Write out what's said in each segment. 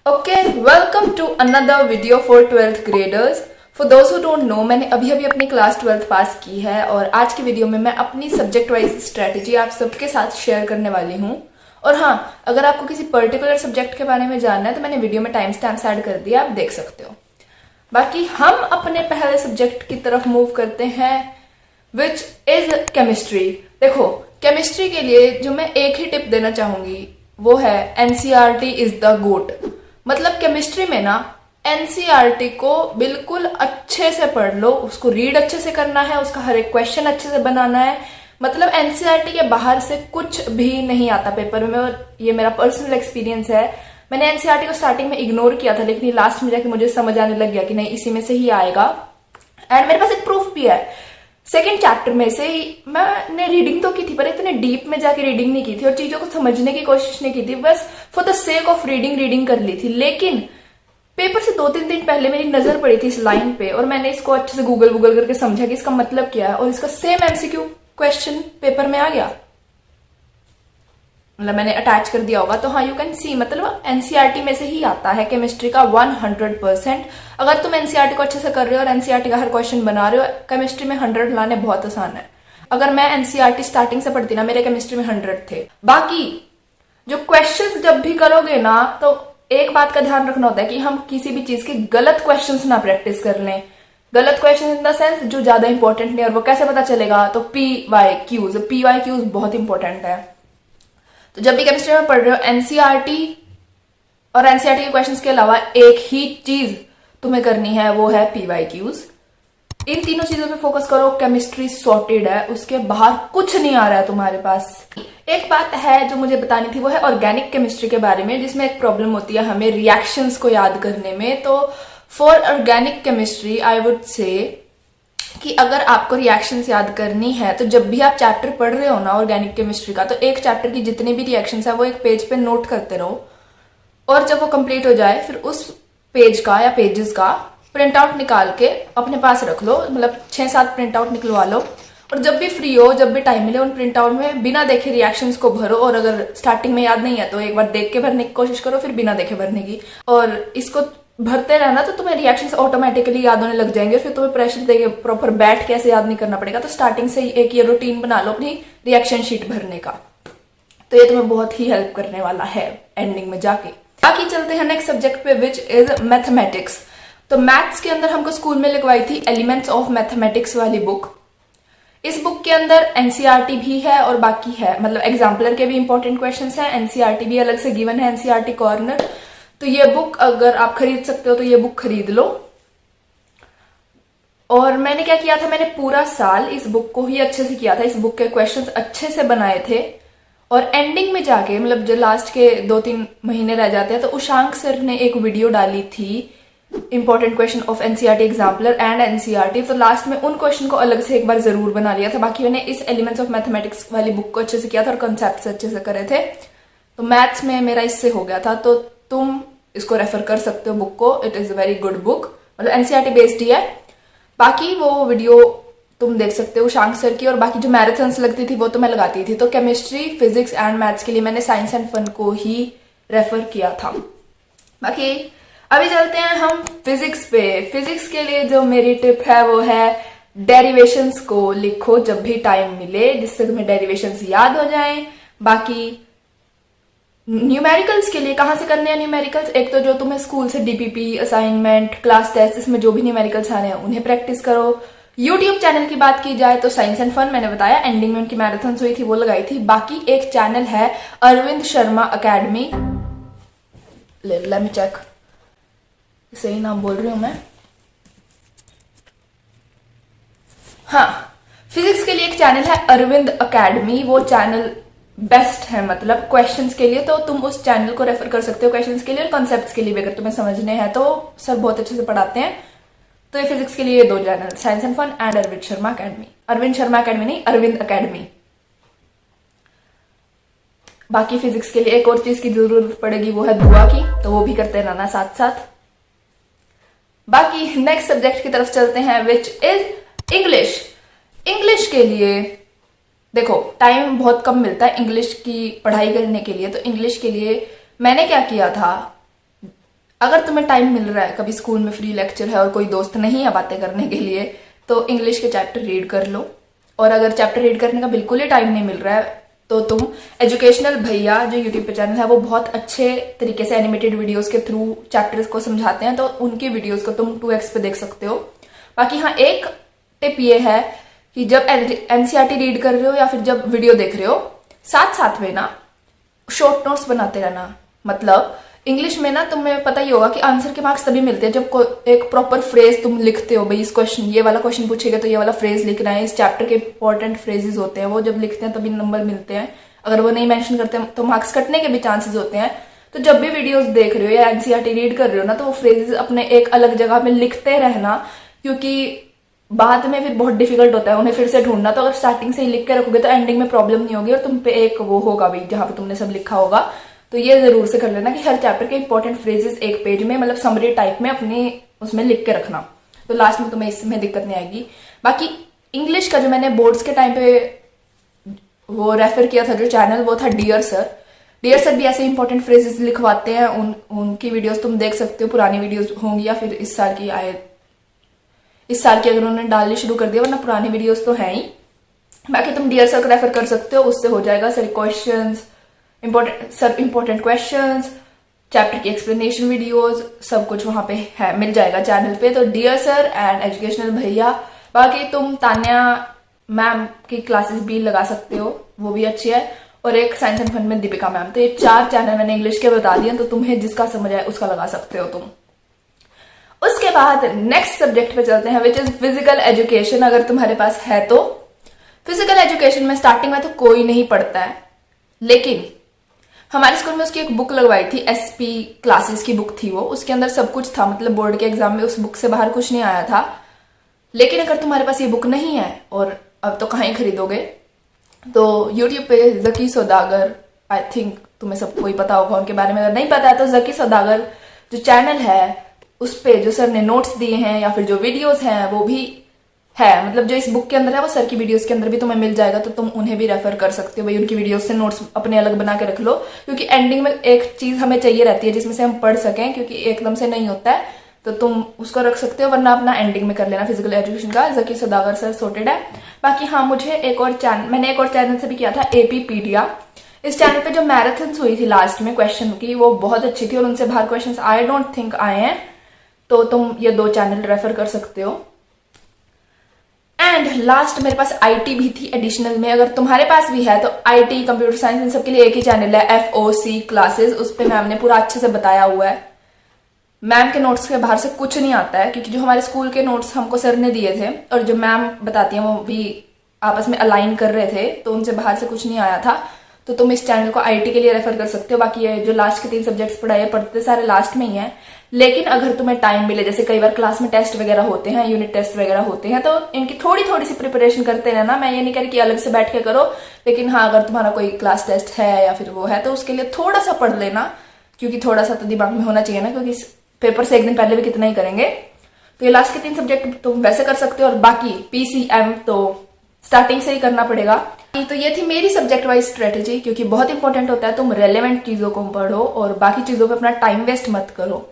Okay, welcome to another video for 12th graders. For those who don't know, मैंने अभी अपनी class 12th पास की है और आज की वीडियो में मैं अपनी सब्जेक्ट वाइज स्ट्रेटेजी आप सबके साथ शेयर करने वाली हूँ। और हाँ, अगर आपको किसी पर्टिकुलर सब्जेक्ट के बारे में जानना है तो मैंने वीडियो में टाइम स्टैम्प्स ऐड कर दिया, आप देख सकते हो। बाकी हम अपने पहले सब्जेक्ट की तरफ मूव करते हैं, विच इज केमिस्ट्री। देखो, केमिस्ट्री के लिए जो मैं एक ही टिप देना चाहूंगी वो है एनसीईआरटी इज द गोट। मतलब केमिस्ट्री में ना एनसीईआरटी को बिल्कुल अच्छे से पढ़ लो, उसको रीड अच्छे से करना है, उसका हर एक क्वेश्चन अच्छे से बनाना है। मतलब एनसीईआरटी के बाहर से कुछ भी नहीं आता पेपर में, और ये मेरा पर्सनल एक्सपीरियंस है। मैंने एनसीईआरटी को स्टार्टिंग में इग्नोर किया था, लेकिन लास्ट में जाके मुझे समझ आने लग गया कि नहीं, इसी में से ही आएगा। एंड मेरे पास एक प्रूफ भी है। सेकेंड चैप्टर में से ही मैंने रीडिंग तो की थी, पर इतने डीप में जाके रीडिंग नहीं की थी और चीजों को समझने की कोशिश नहीं की थी। बस for the sake of reading कर ली थी। लेकिन पेपर से 2-3 दिन पहले मेरी नजर पड़ी थी इस लाइन पे और मैंने इसको अच्छे से गूगल करके समझा कि इसका मतलब क्या है, और इसका सेम एमसीक्यू क्वेश्चन पेपर में आ गया। मतलब मैंने अटैच कर दिया होगा, तो हाँ, यू कैन सी, मतलब एनसीईआरटी में से ही आता है केमिस्ट्री का 100%। अगर तुम एनसीईआरटी को अच्छे से कर रहे हो और एनसीईआरटी का हर क्वेश्चन बना रहे हो, केमिस्ट्री में 100 लाने बहुत आसान है। अगर मैं एनसीईआरटी स्टार्टिंग से पढ़ती ना, मेरे केमिस्ट्री में 100 थे। बाकी जो क्वेश्चन जब भी करोगे ना, तो एक बात का ध्यान रखना होता है कि हम किसी भी चीज के गलत क्वेश्चन ना प्रैक्टिस कर लें। गलत क्वेश्चन इन द सेंस जो ज्यादा इंपॉर्टेंट नहीं, और वो कैसे पता चलेगा, तो पीवाईक्यूज बहुत इंपॉर्टेंट है। तो जब भी केमिस्ट्री में पढ़ रहे हो एनसीईआरटी और एनसीईआरटी के क्वेश्चंस के अलावा एक ही चीज तुम्हें करनी है, वो है पीवाईक्यूज। इन तीनों चीजों पे फोकस करो, केमिस्ट्री सॉर्टेड है, उसके बाहर कुछ नहीं आ रहा है तुम्हारे पास। एक बात है जो मुझे बतानी थी, वो है ऑर्गेनिक केमिस्ट्री के बारे में, जिसमें एक प्रॉब्लम होती है हमें रिएक्शंस को याद करने में। तो for organic chemistry I would say कि अगर आपको रिएक्शंस याद करनी है, तो जब भी आप चैप्टर पढ़ रहे हो ना ऑर्गेनिक केमिस्ट्री का, तो एक चैप्टर की जितनी भी रिएक्शंस है वो एक पेज पे नोट करते रहो, और जब वो कंप्लीट हो जाए फिर उस पेज का या पेजेस का प्रिंट आउट निकाल के अपने पास रख लो। मतलब 6-7 प्रिंट आउट निकलवा लो, और जब भी फ्री हो, जब भी टाइम मिले, उन प्रिंट आउट में बिना देखे रिएक्शंस को भरो। और अगर स्टार्टिंग में याद नहीं है तो एक बार देख के भरने की कोशिश करो, फिर बिना देखे भरने की। और इसको भरते रहना तो तुम्हें रिएक्शंस ऑटोमेटिकली याद होने लग जाएंगे, फिर तुम्हें प्रेशर देके प्रॉपर बैठ के ऐसे याद नहीं करना पड़ेगा। तो स्टार्टिंग से ही एक ये रूटीन बना लो अपनी रिएक्शन शीट भरने का, तो ये तुम्हें बहुत ही हेल्प करने वाला है एंडिंग में जाके। बाकी चलते हैं नेक्स्ट सब्जेक्ट पे, विच इज मैथमेटिक्स। तो मैथ्स के अंदर हमको स्कूल में लिखवाई थी एलिमेंट्स ऑफ मैथमेटिक्स वाली बुक। इस बुक के अंदर एनसीईआरटी भी है और बाकी है, मतलब एग्जाम्पलर के भी इंपॉर्टेंट क्वेश्चंस हैं, एनसीईआरटी भी अलग से गिवन है, एनसीईआरटी कॉर्नर। तो ये बुक अगर आप खरीद सकते हो तो ये बुक खरीद लो। और मैंने क्या किया था, मैंने पूरा साल इस बुक को ही अच्छे से किया था, इस बुक के क्वेश्चंस अच्छे से बनाए थे। और एंडिंग में जाके, मतलब जो लास्ट के 2-3 महीने रह जाते हैं, तो उशांक सर ने एक वीडियो डाली थी important question of NCERT exemplar and NCERT. तो लास्ट में उन क्वेश्चन को अलग से एक बार जरूर बना लिया था। बाकी मैंने इस एलिमेंट्स ऑफ मैथमेटिक्स वाली बुक को अच्छे से किया था और कॉन्सेप्ट अच्छे से करे थे। तो मैथ्स में मेरा इससे हो गया था, तो तुम इसको रेफर कर सकते हो बुक को। It is a very good book, मतलब एनसीईआरटी बेस्ड ही है। बाकी वो वीडियो तुम देख सकते हो शांक सर की, और बाकी जो मैराथन्स लगती थी वो तो मैं लगाती थी। तो केमिस्ट्री, फिजिक्स एंड मैथ्स के लिए मैंने साइंस एंड फन को ही रेफर किया था। बाकी अभी चलते हैं हम फिजिक्स पे। फिजिक्स के लिए जो मेरी टिप है वो है डेरिवेशंस को लिखो जब भी टाइम मिले, जिससे तुम्हें डेरिवेशंस याद हो जाएं। बाकी न्यूमेरिकल्स के लिए कहाँ से करने हैं न्यूमेरिकल्स, एक तो जो तुम्हें स्कूल से डीपीपी, असाइनमेंट, क्लास टेस्ट, इसमें जो भी न्यूमेरिकल्स आ रहे हैं उन्हें प्रैक्टिस करो। यूट्यूब चैनल की बात की जाए तो साइंस एंड फन मैंने बताया, एंडिंग में उनकी मैराथन्स हुई थी वो लगाई थी। बाकी एक चैनल है Arvind Sharma academy, let me check, सही नाम बोल रही हूं मैं, हाँ, फिजिक्स के लिए एक चैनल है अरविंद अकेडमी। वो चैनल बेस्ट है, मतलब क्वेश्चंस के लिए, तो तुम उस चैनल को रेफर कर सकते हो क्वेश्चंस के लिए, और कॉन्सेप्ट्स के लिए भी अगर तुम्हें समझने हैं तो सर बहुत अच्छे से पढ़ाते हैं। तो ये फिजिक्स के लिए ये 2 channel, science and fun and Arvind Sharma academy. Arvind Sharma academy नहीं, अरविंद अकेडमी। बाकी फिजिक्स के लिए एक और चीज की जरूरत पड़ेगी, वो है दुआ की, तो वो भी करते रहना साथ साथ। बाकी नेक्स्ट सब्जेक्ट की तरफ चलते हैं, विच इज इंग्लिश। इंग्लिश के लिए देखो टाइम बहुत कम मिलता है इंग्लिश की पढ़ाई करने के लिए, तो इंग्लिश के लिए मैंने क्या किया था, अगर तुम्हें टाइम मिल रहा है, कभी स्कूल में फ्री लेक्चर है और कोई दोस्त नहीं है बातें करने के लिए, तो इंग्लिश के चैप्टर रीड कर लो। और अगर चैप्टर रीड करने का बिल्कुल ही टाइम नहीं मिल रहा है तो तुम एजुकेशनल भैया जो यूट्यूब पे चैनल है, वो बहुत अच्छे तरीके से एनिमेटेड वीडियोस के थ्रू चैप्टर्स को समझाते हैं, तो उनकी वीडियोस को तुम 2x पे देख सकते हो। बाकी हाँ, एक टिप ये है कि जब एनसीईआरटी रीड कर रहे हो या फिर जब वीडियो देख रहे हो, साथ साथ में ना शॉर्ट नोट्स बनाते रहना। मतलब इंग्लिश में ना तुम्हें पता ही होगा कि आंसर के मार्क्स तभी मिलते हैं जब एक प्रॉपर फ्रेज तुम लिखते हो। भाई इस क्वेश्चन, ये वाला क्वेश्चन पूछेगा तो ये वाला फ्रेज लिखना है, इस चैप्टर के इंपॉर्टेंट फ्रेजेस होते हैं, वो जब लिखते हैं तभी नंबर मिलते हैं। अगर वो नहीं मेंशन करते तो मार्क्स कटने के भी चांसेस होते हैं। तो जब भी वीडियोस देख रहे हो या एनसीईआरटी रीड कर रहे हो ना, तो वो फ्रेजेस अपने एक अलग जगह पे लिखते रहना, क्योंकि बाद में फिर बहुत डिफिकल्ट होता है उन्हें फिर से ढूंढना। तो अगर स्टार्टिंग से ही लिख के रखोगे तो एंडिंग में प्रॉब्लम नहीं होगी और तुम पे एक वो होगा भाई जहां पे तुमने सब लिखा होगा। तो ये जरूर से कर लेना कि हर चैप्टर के इंपॉर्टेंट फ्रेजेस एक पेज में, मतलब समरी टाइप में अपने उसमें लिख के रखना, तो लास्ट में तुम्हें इसमें दिक्कत नहीं आएगी। बाकी इंग्लिश का जो मैंने बोर्ड्स के टाइम पे वो रेफर किया था जो चैनल, वो था डियर सर। डियर सर भी ऐसे इंपॉर्टेंट फ्रेजेस लिखवाते हैं। उनकी वीडियोस तुम देख सकते हो, पुरानी वीडियोस होंगी या फिर इस साल की आए, इस साल की अगर उन्होंने डालनी शुरू कर दिया, वरना पुरानी वीडियोस तो है ही। बाकी तुम डियर सर को रेफर कर सकते हो, उससे हो जाएगा सारे क्वेश्चंस, इंपॉर्टेंट क्वेश्चंस, चैप्टर की एक्सप्लेनेशन वीडियोस, सब कुछ वहां पे है, मिल जाएगा चैनल पे। तो डियर सर एंड एजुकेशनल भैया। बाकी तुम तान्या मैम की क्लासेस भी लगा सकते हो, वो भी अच्छी है, और एक साइंस एंड फन में दीपिका मैम। तो ये 4 चैनल मैंने इंग्लिश के बता दिए, तो तुम्हें जिसका समझ आए उसका लगा सकते हो तुम। उसके बाद नेक्स्ट सब्जेक्ट पे चलते हैं, विच इज फिजिकल एजुकेशन। अगर तुम्हारे पास है तो फिजिकल एजुकेशन में स्टार्टिंग में तो कोई नहीं पढ़ता है, लेकिन हमारे स्कूल में उसकी एक बुक लगवाई थी, एसपी क्लासेस की बुक थी वो, उसके अंदर सब कुछ था। मतलब बोर्ड के एग्जाम में उस बुक से बाहर कुछ नहीं आया था। लेकिन अगर तुम्हारे पास ये बुक नहीं है, और अब तो कहीं खरीदोगे, तो यूट्यूब पे जकी सौदागर, आई थिंक तुम्हें सबको ही पता होगा उनके बारे में, अगर नहीं पता है तो जकी सौदागर जो चैनल है उस पे जो सर ने नोट्स दिए हैं या फिर जो वीडियोस हैं वो भी है। मतलब जो इस बुक के अंदर है वो सर की वीडियोस के अंदर भी तुम्हें मिल जाएगा, तो तुम उन्हें भी रेफर कर सकते हो। भाई उनकी वीडियोस से नोट्स अपने अलग बना के रख लो, क्योंकि एंडिंग में एक चीज हमें चाहिए रहती है जिसमें से हम पढ़ सकें, क्योंकि एकदम से नहीं होता है, तो तुम उसको रख सकते हो, वरना अपना एंडिंग में कर लेना फिजिकल एजुकेशन का। जकी सौदागर सर सॉर्टेड है। बाकी हाँ, मुझे मैंने एक और चैनल से भी किया था, एपीपीडिया। इस चैनल पे जो मैराथन्स हुई थी लास्ट में क्वेश्चन की, वो बहुत अच्छी थी और उनसे बाहर क्वेश्चन आई डोंट थिंक आए हैं, तो तुम ये 2 चैनल रेफर कर सकते हो। एंड लास्ट मेरे पास आईटी भी थी एडिशनल में, अगर तुम्हारे पास भी है तो आईटी, कंप्यूटर साइंस, इन सबके लिए एक ही चैनल है, FOC क्लासेस। उस पे मैम ने पूरा अच्छे से बताया हुआ है। मैम के नोट्स के बाहर से कुछ नहीं आता है, क्योंकि जो हमारे स्कूल के नोट्स हमको सर ने दिए थे और जो मैम बताती हैं वो भी आपस में अलाइन कर रहे थे, तो उनसे बाहर से कुछ नहीं आया था। तो तुम इस चैनल को आईटी के लिए रेफर कर सकते हो। बाकी ये जो लास्ट के 3 सब्जेक्ट्स पढ़ाए पढ़ते सारे लास्ट में ही है, लेकिन अगर तुम्हें टाइम मिले, जैसे कई बार क्लास में टेस्ट वगैरह होते हैं, यूनिट टेस्ट वगैरह होते हैं, तो इनकी थोड़ी थोड़ी सी प्रिपरेशन करते रहना। मैं ये नहीं कह रही कि अलग से बैठ के करो, लेकिन हाँ, अगर तुम्हारा कोई क्लास टेस्ट है या फिर वो है तो उसके लिए थोड़ा सा पढ़ लेना, क्योंकि थोड़ा सा तो दिमाग में होना चाहिए ना, क्योंकि पेपर से एक दिन पहले भी कितना ही करेंगे। तो ये लास्ट के 3 सब्जेक्ट तुम वैसे कर सकते हो, और बाकी PCM तो स्टार्टिंग से ही करना पड़ेगा। तो ये थी मेरी सब्जेक्ट वाइज स्ट्रेटेजी, क्योंकि बहुत इंपॉर्टेंट होता है तुम रेलेवेंट चीजों को पढ़ो और बाकी चीजों पे अपना टाइम वेस्ट मत करो।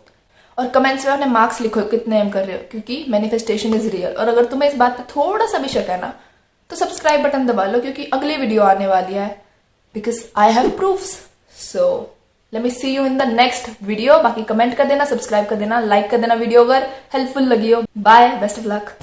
और कमेंट्स में अपने मार्क्स लिखो कितने एम कर रहे हो, क्योंकि मैनिफेस्टेशन इज रियल। और अगर तुम्हें इस बात पे थोड़ा सा भी शक है ना, तो सब्सक्राइब बटन दबा लो, क्योंकि अगली वीडियो आने वाली है, because I have proofs. So let me see you in the next video. बाकी कमेंट कर देना, सब्सक्राइब कर देना, लाइक कर देना वीडियो अगर हेल्पफुल लगी हो। Bye, best of luck.